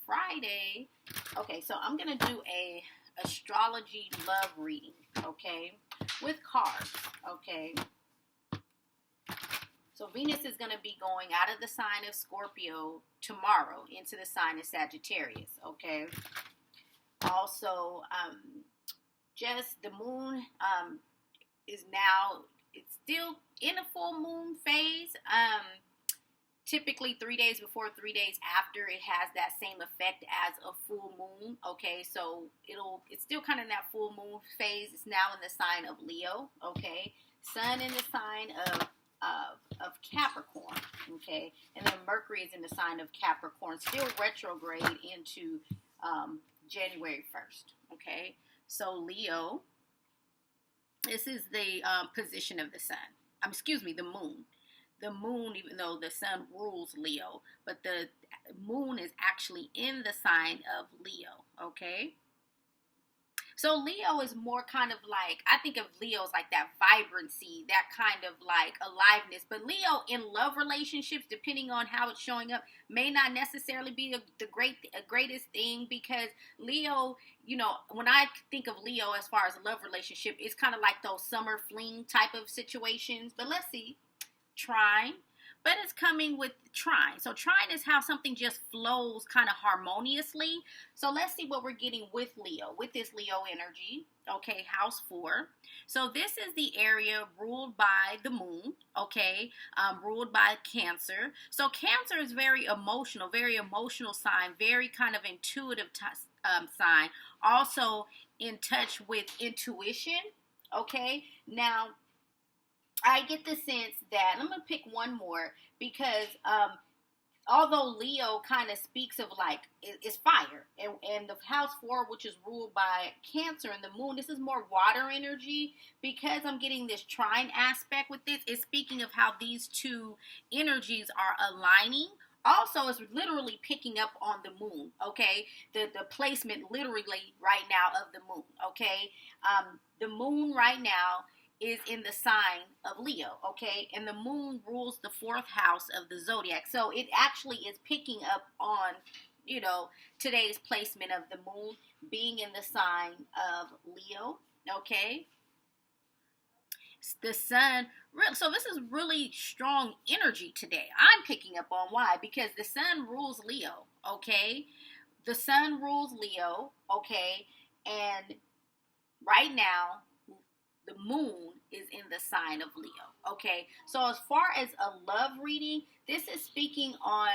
Friday. Okay, so I'm going to do a astrology love reading, okay, with cards, okay. So Venus is going to be going out of the sign of Scorpio tomorrow into the sign of Sagittarius, okay. Also, just the moon is now, it's still in a full moon phase. Typically 3 days before, 3 days after, it has that same effect as a full moon. Okay, so it's still kind of in that full moon phase. It's now in the sign of Leo. Okay, Sun in the sign of Capricorn. Okay, and then Mercury is in the sign of Capricorn, still retrograde into January 1st. Okay, so Leo, this is the position of the sun. The moon. The moon, even though the sun rules Leo, but the moon is actually in the sign of Leo, okay? So Leo is more kind of like, I think of Leo as like that vibrancy, that kind of like aliveness. But Leo in love relationships, depending on how it's showing up, may not necessarily be the greatest thing, because Leo, you know, when I think of Leo as far as a love relationship, it's kind of like those summer fling type of situations. But let's see. Trine, but it's coming with Trine. So Trine is how something just flows kind of harmoniously. So let's see what we're getting with Leo, with this Leo energy. Okay, house 4. So this is the area ruled by the moon, okay, ruled by Cancer. So Cancer is very emotional sign, very kind of intuitive sign, also in touch with intuition, okay. Now, I get the sense that, I'm going to pick one more, because although Leo kind of speaks of like, it's fire, and the house 4, which is ruled by Cancer and the moon, this is more water energy, because I'm getting this trine aspect with this. It's speaking of how these two energies are aligning. Also, it's literally picking up on the moon, okay? The placement literally right now of the moon, okay? The moon right now is in the sign of Leo, okay? And the moon rules the 4th house of the zodiac. So it actually is picking up on, you know, today's placement of the moon being in the sign of Leo, okay? The sun, so this is really strong energy today. I'm picking up on why, because the sun rules Leo, okay? The sun rules Leo, okay? And right now, the moon is in the sign of Leo, okay? So as far as a love reading, this is speaking on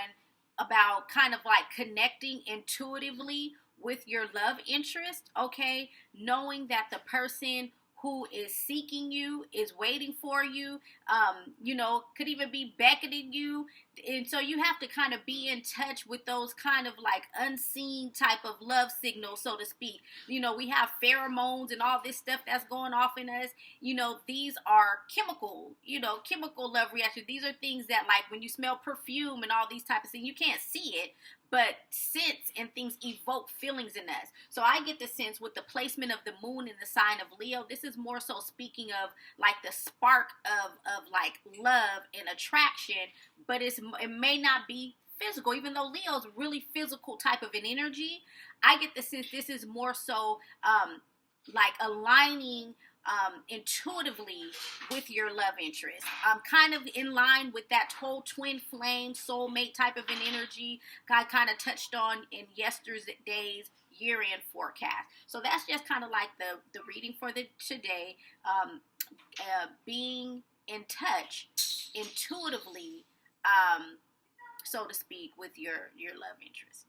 about kind of like connecting intuitively with your love interest, okay? Knowing that the person who is seeking you is waiting for you, you know, could even be beckoning you. And so you have to kind of be in touch with those kind of like unseen type of love signals, so to speak. You know, we have pheromones and all this stuff that's going off in us. You know, these are chemical love reactions. These are things that, like, when you smell perfume and all these type of things, you can't see it, but scents and things evoke feelings in us. So I get the sense with the placement of the moon in the sign of Leo, this is more so speaking of like the spark of like love and attraction, but it may not be physical, even though Leo's really physical type of an energy. I get the sense this is more so like aligning intuitively with your love interest. Kind of in line with that whole twin flame soulmate type of an energy I kind of touched on in yesterday's year-end forecast. So that's just kind of like the reading for today. Being in touch intuitively, so to speak, with your love interest.